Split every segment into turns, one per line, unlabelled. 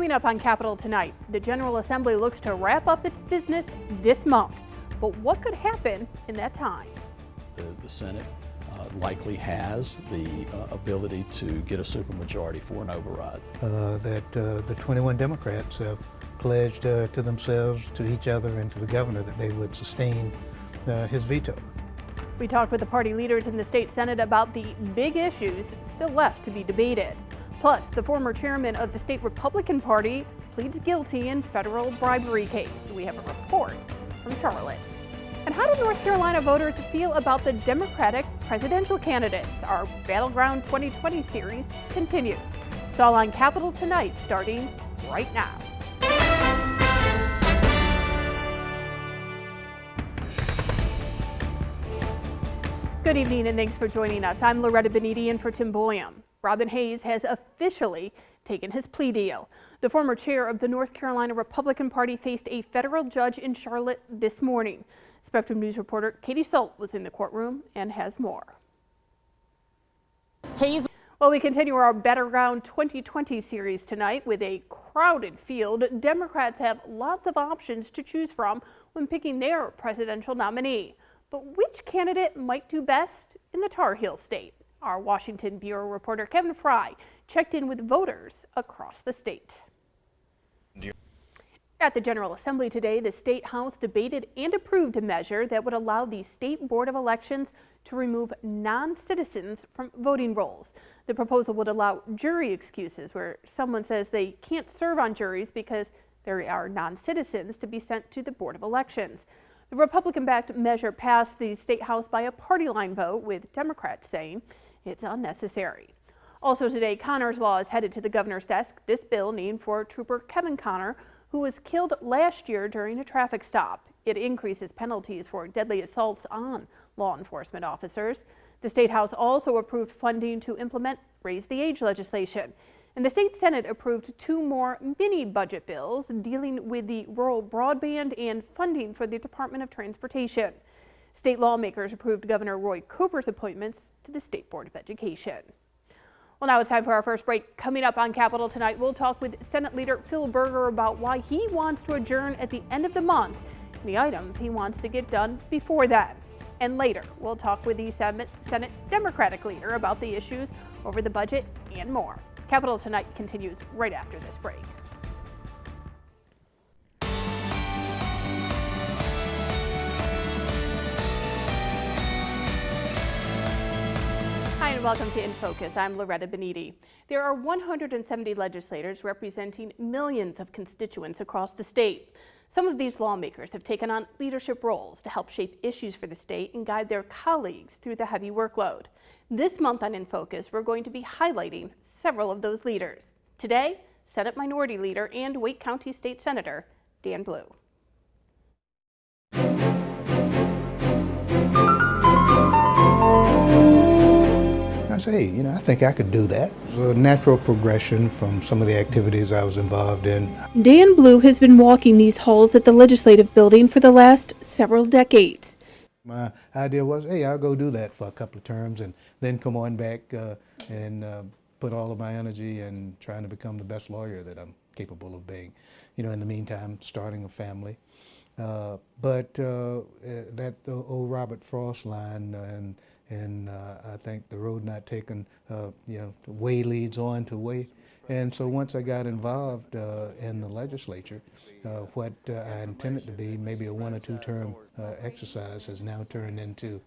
Coming up on Capitol tonight, the General Assembly looks to wrap up its business this month. But what could happen in that time?
The Senate likely has the ability to get a supermajority for an override.
The 21 Democrats have pledged to themselves, to each other, and to the governor that they would sustain his veto.
We talked with the party leaders in the state Senate about the big issues still left to be debated. Plus, the former chairman of the state Republican Party pleads guilty in federal bribery case. We have a report from Charlotte. And how do North Carolina voters feel about the Democratic presidential candidates? Our Battleground 2020 series continues. It's all on Capitol tonight, starting right now. Good evening and thanks for joining us. I'm Loretta Boniti in for Tim Boyum. Robin Hayes has officially taken his plea deal. The former chair of the North Carolina Republican Party faced a federal judge in Charlotte this morning. Spectrum News reporter Katie Salt was in the courtroom and has more.
Hayes.
Well, we continue our Battleground 2020 series tonight with a crowded field. Democrats have lots of options to choose from when picking their presidential nominee. But which candidate might do best in the Tar Heel state? Our Washington Bureau reporter Kevin Fry checked in with voters across the state. At the General Assembly today, the State House debated and approved a measure that would allow the State Board of Elections to remove non-citizens from voting rolls. The proposal would allow jury excuses where someone says they can't serve on juries because they are non-citizens to be sent to the Board of Elections. The Republican-backed measure passed the State House by a party line vote, with Democrats saying it's unnecessary. Also today, Connor's Law is headed to the governor's desk. This bill named for Trooper Kevin Connor, who was killed last year during a traffic stop. It increases penalties for deadly assaults on law enforcement officers. The State House also approved funding to implement raise the age legislation. And the state Senate approved two more mini budget bills dealing with the rural broadband and funding for the Department of Transportation. State lawmakers approved Governor Roy Cooper's appointments to the State Board of Education. Well, now it's time for our first break. Coming up on Capitol tonight, we'll talk with Senate Leader Phil Berger about why he wants to adjourn at the end of the month and the items he wants to get done before then. And later, we'll talk with the Senate Democratic leader about the issues over the budget and more. Capitol Tonight continues right after this break. Hi and welcome to In Focus. I'm Loretta Boniti. There are 170 legislators representing millions of constituents across the state. Some of these lawmakers have taken on leadership roles to help shape issues for the state and guide their colleagues through the heavy workload. This month on In Focus, we're going to be highlighting several of those leaders. Today, Senate Minority Leader and Wake County State Senator Dan Blue.
I say, I think I could do that. It was a natural progression from some of the activities I was involved in.
Dan Blue has been walking these halls at the Legislative Building for the last several decades.
My idea was, hey, I'll go do that for a couple of terms and then come on back and put all of my energy in trying to become the best lawyer that I'm capable of being. In the meantime, starting a family. But that the old Robert Frost line and I think the road not taken, way leads on to way. And so once I got involved in the legislature, what I intended to be maybe a 1 or 2 term exercise has now turned into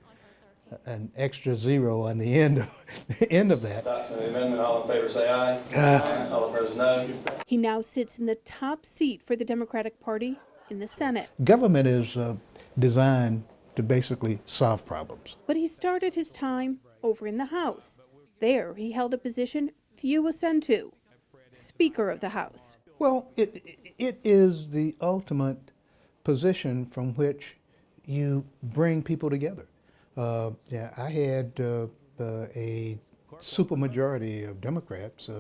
an extra 0 on the end of that.
Adoption of the amendment. All in favor say aye. Aye. All opposed no.
He now sits in the top seat for the Democratic Party in the Senate.
Government is designed to basically solve problems.
But he started his time over in the House. There he held a position few ascend to, Speaker of the House.
Well, it is the ultimate position from which you bring people together. I had a supermajority of Democrats.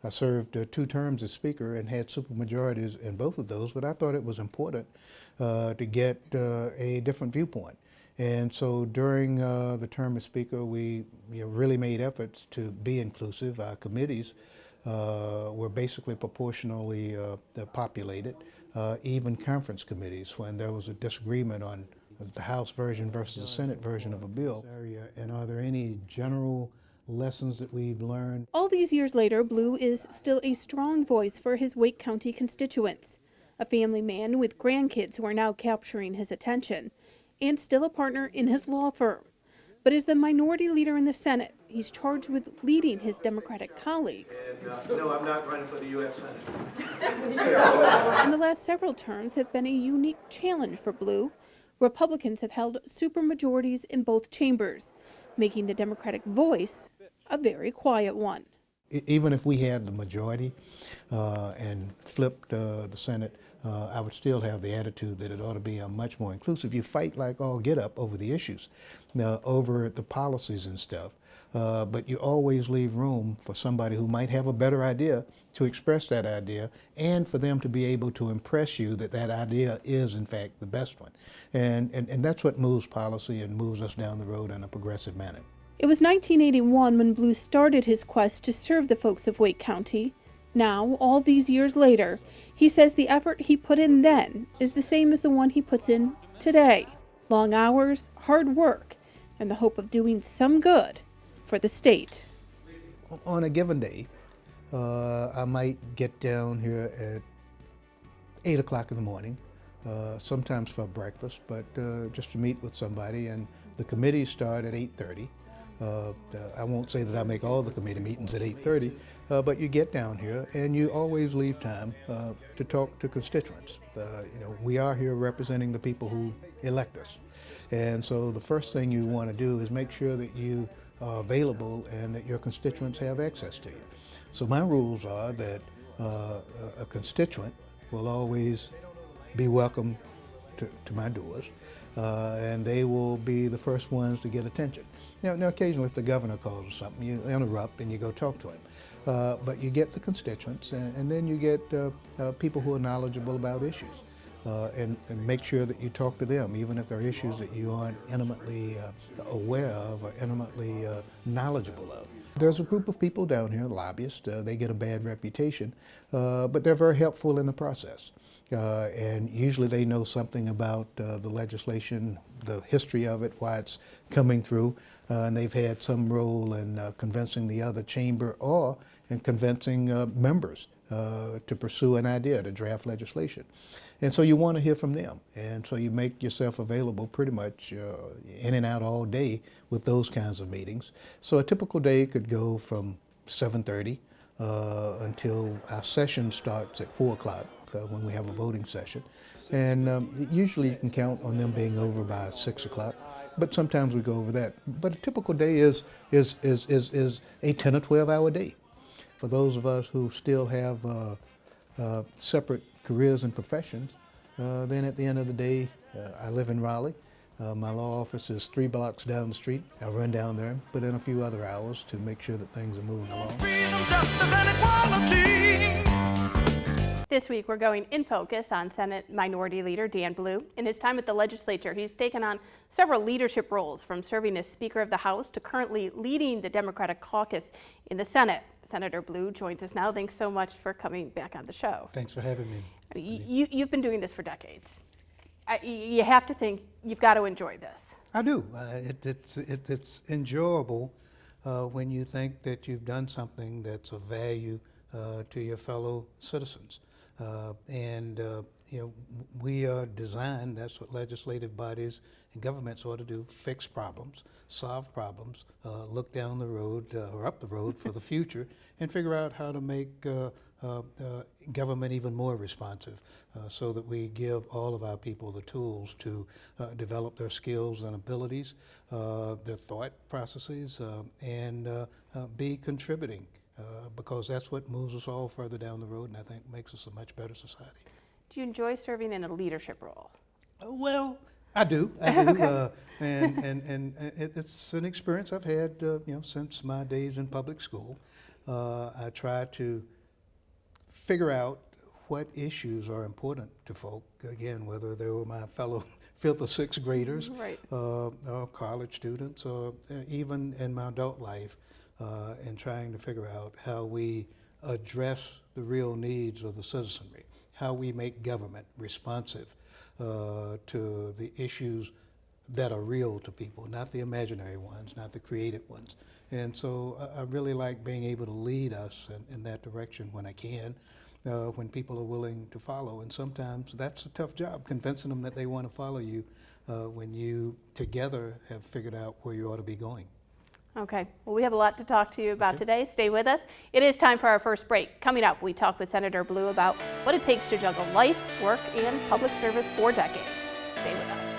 I served 2 terms as Speaker and had supermajorities in both of those, but I thought it was important to get a different viewpoint. And so during the term as Speaker, we really made efforts to be inclusive. Our committees were basically proportionally populated, even conference committees when there was a disagreement on the House version versus the Senate version of a bill. And are there any general lessons that we've learned?
All these years later, Blue is still a strong voice for his Wake County constituents, a family man with grandkids who are now capturing his attention, and still a partner in his law firm. But as the minority leader in the Senate, he's charged with leading his Democratic colleagues.
No, I'm not running for the U.S. Senate.
And the last several terms have been a unique challenge for Blue. Republicans have held supermajorities in both chambers, making the Democratic voice a very quiet one.
Even if we had the majority and flipped the Senate, I would still have the attitude that it ought to be a much more inclusive. You fight like all get up over the issues, over the policies and stuff, but you always leave room for somebody who might have a better idea to express that idea, and for them to be able to impress you that that idea is in fact the best one. And that's what moves policy and moves us down the road in a progressive manner.
It was 1981 when Blue started his quest to serve the folks of Wake County. Now, all these years later, he says the effort he put in then is the same as the one he puts in today. Long hours, hard work, and the hope of doing some good for the state.
On a given day, I might get down here at 8 o'clock in the morning, sometimes for breakfast, but just to meet with somebody, and the committees start at 8:30. I won't say that I make all the committee meetings at 8:30, but you get down here and you always leave time to talk to constituents. We are here representing the people who elect us. And so the first thing you want to do is make sure that you are available and that your constituents have access to you. So my rules are that a constituent will always be welcome to my doors, and they will be the first ones to get attention. Now occasionally if the governor calls or something, you interrupt and you go talk to him. But you get the constituents, and then you get people who are knowledgeable about issues, and make sure that you talk to them, even if there are issues that you aren't intimately aware of or intimately knowledgeable of. There's a group of people down here, lobbyists. They get a bad reputation, but they're very helpful in the process. And usually they know something about the legislation, the history of it, why it's coming through, and they've had some role in convincing the other chamber or in convincing members to pursue an idea, to draft legislation. And so you want to hear from them. And so you make yourself available pretty much in and out all day with those kinds of meetings. So a typical day could go from 7:30 until our session starts at 4 o'clock when we have a voting session. And usually you can count on them being over by 6 o'clock. But sometimes we go over that. But a typical day is a 10 or 12 hour day. For those of us who still have separate careers and professions, then at the end of the day, I live in Raleigh. My law office is 3 blocks down the street. I run down there and put in a few other hours to make sure that things are moving along.
Freedom, justice, and equality.
This week, we're going in focus on Senate Minority Leader Dan Blue. In his time at the legislature, he's taken on several leadership roles, from serving as Speaker of the House to currently leading the Democratic caucus in the Senate. Senator Blue joins us now. Thanks so much for coming back on the show.
Thanks for having me.
You've been doing this for decades. You have to think you've got to enjoy this.
I do. It's enjoyable when you think that you've done something that's of value to your fellow citizens. We are designed, that's what legislative bodies and governments ought to do, fix problems, solve problems, look down the road or up the road for the future, and figure out how to make government even more responsive so that we give all of our people the tools to develop their skills and abilities, their thought processes, and be contributing. Because that's what moves us all further down the road, and I think makes us a much better society.
Do you enjoy serving in a leadership role?
Well, I do. Okay. And it's an experience I've had, since my days in public school. I try to figure out what issues are important to folk. Again, whether they were my fellow 5th or 6th graders,
right,
or college students, or even in my adult life. And trying to figure out how we address the real needs of the citizenry, how we make government responsive to the issues that are real to people, not the imaginary ones, not the created ones. And so I really like being able to lead us in that direction when I can, when people are willing to follow. And sometimes that's a tough job, convincing them that they want to follow you when you together have figured out where you ought to be going.
Okay, well, we have a lot to talk to you about today. Stay with us. It is time for our first break. Coming up, we talk with Senator Blue about what it takes to juggle life, work, and public service for decades. Stay with us.